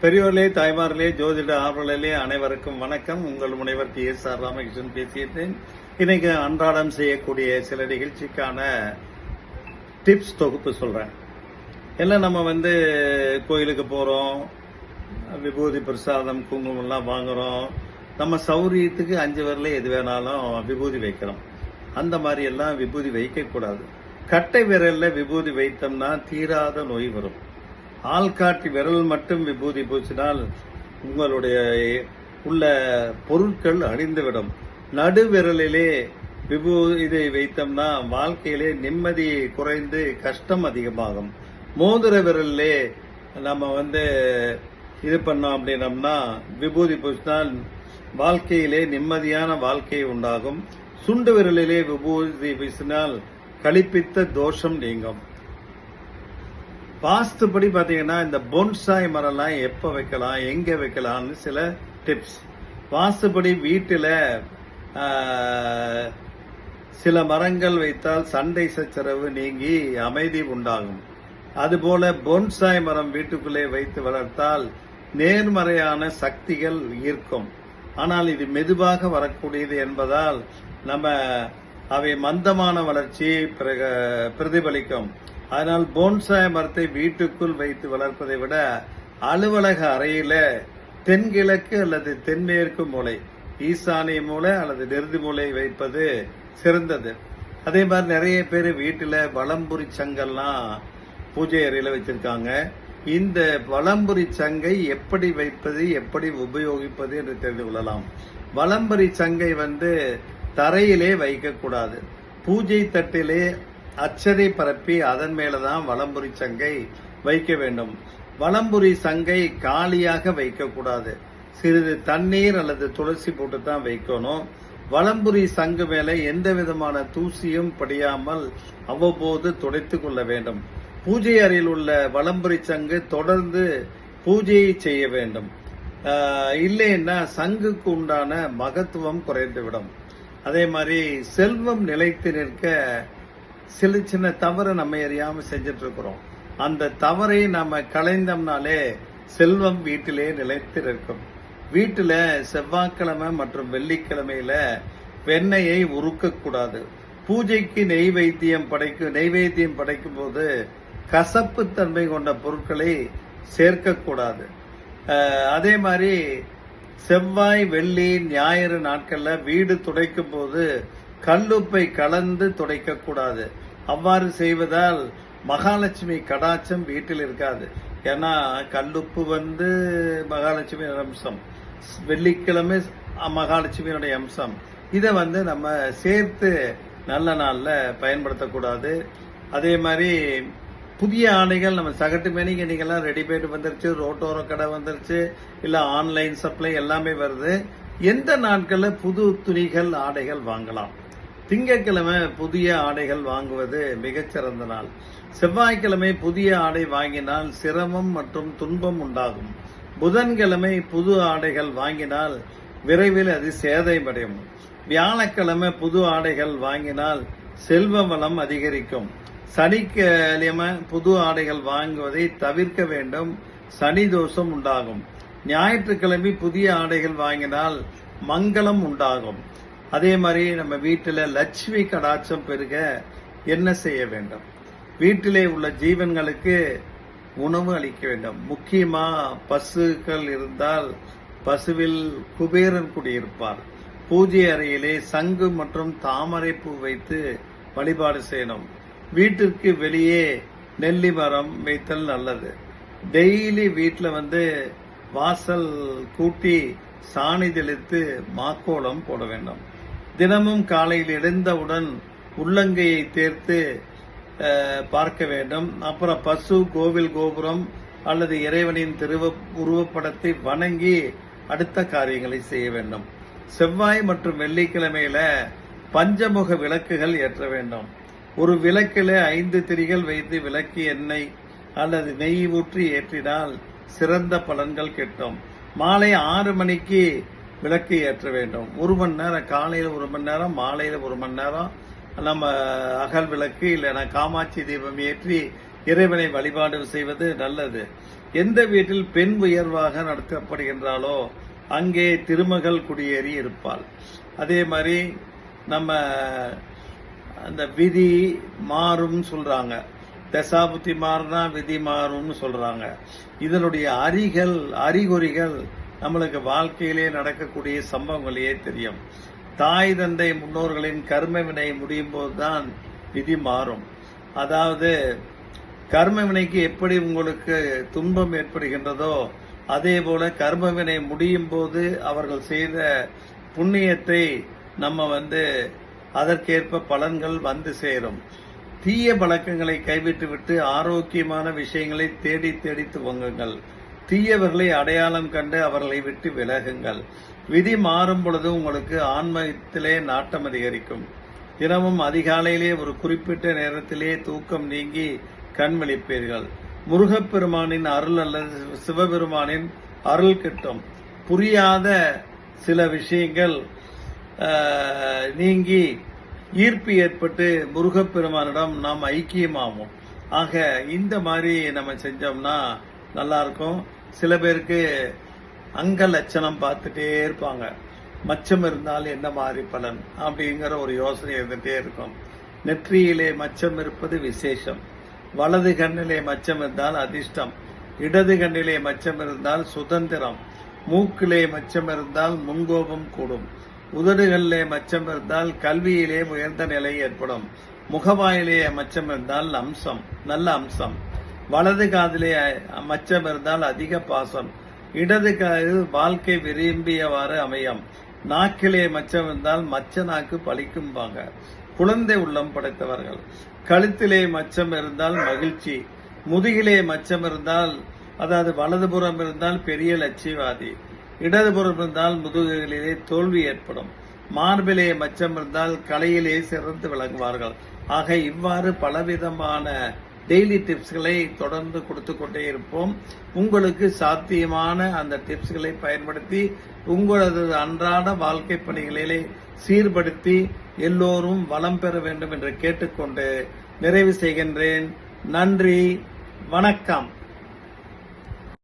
பெரியோர்களே, தாய்மார்களே, ஜோதிட ஆர்வலர்களே அனைவருக்கும் வணக்கம். உங்கள் முனைவர் TSR ராமகிருஷ்ணன் பேசியிருந்தேன். இன்னைக்கு அன்றாடம் செய்யக்கூடிய சில நிகழ்ச்சிக்கான டிப்ஸ் தொகுப்பு சொல்றேன். எல்லாம் நம்ம கோயிலுக்கு போறோம், விபூதி பிரசாதம் குங்குமம் எல்லாம் வாங்குறோம். நம்ம சௌரியத்துக்கு 5 விரல எது வேணாலும் விபூதி வைக்கிறோம். அந்த மாதிரி எல்லாம் விபூதி வைக்க கூடாது. கட்டை விரல்ல விபூதி வைத்தோம்னா தீராத நோய் வரும். ஆள்காட்டி விரல் மட்டும் விபூதி பூசினால் உங்களுடைய உள்ள பொருட்கள் அழிந்துவிடும். நடு விரலிலே விபூதி வைத்தோம்னா வாழ்க்கையிலே நிம்மதி குறைந்து கஷ்டம் அதிகமாகும். மோதிர விரலிலே நம்ம இது பண்ணோம் அப்படின்னம்னா விபூதி பூசினால் வாழ்க்கையிலே நிம்மதியான வாழ்க்கை உண்டாகும். சுண்டு விரலிலே விபூதி பூசினால் கழிப்பித்த தோஷம் நீங்கும். வாஸ்துப்படி பாத்தீங்கன்னா இந்த பொன்சாய் மரம்லாம் எப்ப வைக்கலாம், எங்க வைக்கலாம்னு சில டிப்ஸ். வாஸ்துப்படி வீட்டுல சில மரங்கள் வைத்தால் சண்டை சச்சரவு நீங்கி அமைதி உண்டாகும். அதுபோல பொன்சாய் மரம் வீட்டுக்குள்ளே வைத்து வளர்த்தால் நேர்மறையான சக்திகள் ஈர்க்கும். ஆனால் இது மெதுவாக வரக்கூடியது என்பதால் அவை மந்தமான வளர்ச்சியை பிரதிபலிக்கும். அதனால் போன்சாய் மரத்தை வீட்டுக்குள் வைத்து வளர்ப்பதை விட அலுவலக அறையில தென்கிழக்கு அல்லது தென்மேற்கு மூலை, ஈசானிய மூலை அல்லது நெருதி மூலை வைப்பது சிறந்தது. அதே மாதிரி நிறைய பேர் வீட்டுல வலம்புரி சங்கெல்லாம் பூஜை அறையில வச்சிருக்காங்க. இந்த வலம்புரி சங்கை எப்படி வைப்பது, எப்படி உபயோகிப்பது என்று தெரிந்து கொள்ளலாம். வலம்புரி சங்கை தரையிலே வைக்க கூடாது. பூஜை தட்டிலே அச்சதை பரப்பி அதன் மேலதான் வலம்புரி சங்கை வைக்க வேண்டும். வலம்புரி சங்கை காலியாக வைக்க கூடாது. சிறிது தண்ணீர் அல்லது துளசி போட்டு தான் வைக்கணும். வலம்புரி சங்கு மேல எந்த விதமான தூசியும் படியாமல் அவ்வப்போது துடைத்துக் கொள்ள வேண்டும். பூஜை அறையில் உள்ள வலம்புரி சங்கு தொடர்ந்து பூஜையை செய்ய வேண்டும். இல்லைன்னா சங்குக்கு உண்டான மகத்துவம் குறைந்துவிடும். அதே மாதிரி செல்வம் நிலைத்து நிற்க சில சின்ன தவறை நம்ம அறியாம செஞ்சிட்டு இருக்கிறோம். அந்த தவறை நம்ம களைந்தோம்னாலே செல்வம் வீட்டிலே நிலைத்து இருக்கும். வீட்டுல செவ்வாய்க்கிழமை மற்றும் வெள்ளிக்கிழமையில வெண்ணெயை உருக்கக்கூடாது. பூஜைக்கு நெய்வேத்தியம் படைக்கும் போது கசப்பு தன்மை கொண்ட பொருட்களை சேர்க்கக்கூடாது. அதே மாதிரி செவ்வாய், வெள்ளி, ஞாயிறு நாட்கள்ல வீடு துடைக்கும் போது கல்லுப்பை கலந்து துடைக்க கூடாது. அவ்வாறு செய்வதால் மகாலட்சுமி கடாட்சம் வீட்டில் இருக்காது. ஏன்னா கல்லுப்பு மகாலட்சுமியோட அம்சம், வெள்ளிக்கிழமை மகாலட்சுமியோட அம்சம். இதை நம்ம சேர்த்து நல்ல நாள்ல பயன்படுத்தக்கூடாது. அதே மாதிரி புதிய ஆடைகள் நம்ம சகட்டு மேனிக்கு இன்னைக்கெல்லாம் ரெடிமேட் வந்துருச்சு, ரோட்டோர கடை வந்துருச்சு, இல்ல ஆன்லைன் சப்ளை எல்லாமே வருது. எந்த நாட்கள்ல புது துணிகள் ஆடைகள் வாங்கலாம்? திங்கட்கிழமை புதிய ஆடைகள் வாங்குவது மிகச்சிறந்த நாள். செவ்வாய்க்கிழமை புதிய ஆடை வாங்கினால் சிரமம் மற்றும் துன்பம் உண்டாகும். புதன்கிழமை புது ஆடைகள் வாங்கினால் விரைவில் அது சேதமடையும். வியாழக்கிழமை புது ஆடைகள் வாங்கினால் செல்வ வளம் அதிகரிக்கும். சனிக்கிழமை புது ஆடைகள் வாங்குவதை தவிர்க்க வேண்டும், சனி தோஷம் உண்டாகும். ஞாயிற்றுக்கிழமை புதிய ஆடைகள் வாங்கினால் மங்களம் உண்டாகும். அதே மாதிரி நம்ம வீட்டில் லட்சுமி கடாட்சம் பெருக என்ன செய்ய வேண்டும்? வீட்டிலே உள்ள ஜீவன்களுக்கு உணவு அளிக்க வேண்டும். முக்கியமா பசுக்கள் இருந்தால் பசுவில் குபேரன் குடியிருப்பார். பூஜை அறையிலே சங்கு மற்றும் தாமரை பூ வைத்து வழிபாடு செய்யணும். வீட்டிற்கு வெளியே நெல்லி மரம் வைத்தல் நல்லது. டெய்லி வீட்டில் வாசல் கூட்டி சாணி தெளித்து மாக்கோலம் போட வேண்டும். தினமும் காலையில் எழுந்தவுடன் உள்ளங்கையை தேர்த்து பார்க்க வேண்டும். அப்புறம் பசு, கோவில் கோபுரம் அல்லது இறைவனின் உருவப்படத்தை வணங்கி அடுத்த காரியங்களை செய்ய வேண்டும். செவ்வாய் மற்றும் வெள்ளிக்கிழமையில பஞ்சமுக விளக்குகள் ஏற்ற வேண்டும். ஒரு விளக்கில 5 திரிகள் வைத்து விளக்கு எண்ணெய் அல்லது நெய் ஊற்றி ஏற்றினால் சிறந்த பலன்கள் கிட்டும். மாலை 6 மணிக்கு விளக்கு ஏற்ற வேண்டும். 1 மணி நேரம், காலையில 1 மணி நேரம், மாலையில 1 மணி நேரம் நம்ம அகல் விளக்கு இல்லைன்னா காமாட்சி தீபம் ஏற்றி இறைவனை வழிபாடு செய்வது நல்லது. எந்த வீட்டில் பெண் உயர்வாக நடத்தப்படுகின்றாலோ அங்கே திருமகள் குடியேறி இருப்பாள். அதே மாதிரி நம்ம அந்த விதி மாறும் சொல்றாங்க, தசாபுத்தி மாறினா விதி மாறும்னு சொல்றாங்க. இதனுடைய அறிகுறிகள் நம்மளுக்கு வாழ்க்கையிலே நடக்கக்கூடிய சம்பவங்களையே தெரியும். தாய் தந்தை முன்னோர்களின் கர்ம வினை முடியும் போதுதான் விதி மாறும். அதாவது கர்ம வினைக்கு எப்படி உங்களுக்கு துன்பம் ஏற்படுகின்றதோ அதே போல கர்ம வினை முடியும் போது அவர்கள் செய்த புண்ணியத்தை நம்ம அதற்கேற்ப பலன்கள் வந்து சேரும். தீய பழக்கங்களை கைவிட்டுவிட்டு ஆரோக்கியமான விஷயங்களை தேடி தேடி துவங்குங்கள். தீயவர்களை அடையாளம் கண்டு அவர்களை விட்டு விலகுங்கள். விதி மாறும் பொழுது உங்களுக்கு ஆன்மீகத்திலே நாட்டம் அதிகரிக்கும். தினமும் அதிகாலையிலே ஒரு குறிப்பிட்ட நேரத்திலே தூக்கம் நீங்கி கண் விழிப்பீர்கள். முருகப்பெருமானின் அருள் அல்லது சிவபெருமானின் அருள் கிட்டும். புரியாத சில விஷயங்கள் நீங்கி ஈர்ப்பு ஏற்பட்டு முருகப்பெருமானிடம் நாம் ஐக்கியமாவோம். ஆக இந்த மாதிரி நம்ம செஞ்சோம்னா நல்லா இருக்கும். சில பேருக்கு அங்க லட்சணம் பார்த்துட்டே இருப்பாங்க. மச்சம் இருந்தால் என்ன மாதிரி பலன் அப்படிங்கிற ஒரு யோசனை இருந்துட்டே இருக்கும். நெற்றியிலே மச்சம் இருப்பது விசேஷம். வலது கண்ணிலே மச்சம் இருந்தால் அதிர்ஷ்டம். இடது கண்ணிலே மச்சம் இருந்தால் சுதந்திரம். மூக்கிலே மச்சம் இருந்தால் முன்கோபம் கூடும். உதடுகளிலே மச்சம் இருந்தால் கல்வியிலே உயர்ந்த நிலை ஏற்படும். முகவாயிலே மச்சம் இருந்தால் நல்ல அம்சம். வலது காதிலே மச்சம் இருந்தால் அதிக பாசம். இடது காது வாழ்க்கை விரும்பியவாறு அமையும். நாக்கிலே மச்சம் இருந்தால் மச்ச நாக்கு பழிக்கும்பாங்க. குழந்தை உள்ளம் படைத்தவர்கள். கழுத்திலே மச்சம் இருந்தால் மகிழ்ச்சி. முதுகிலே மச்சம் இருந்தால் அதாவது வலதுபுறம் இருந்தால் பெரிய லட்சியவாதி. இடதுபுறம் இருந்தால் முதுகிலே தோல்வி ஏற்படும். மார்பிலே மச்சம் இருந்தால் கலையிலே சிறந்து விளங்குவார்கள். ஆக இவ்வாறு பலவிதமான டெய்லி டிப்ஸ்களை தொடர்ந்து கொடுத்து கொண்டே இருப்போம். உங்களுக்கு சாத்தியமான அந்த டிப்ஸ்களை பயன்படுத்தி உங்களது அன்றாட வாழ்க்கை பணிகளிலே சீர்படுத்தி எல்லோரும் வளம் பெற வேண்டும் என்று கேட்டுக்கொண்டு நிறைவு செய்கின்றேன். நன்றி, வணக்கம்.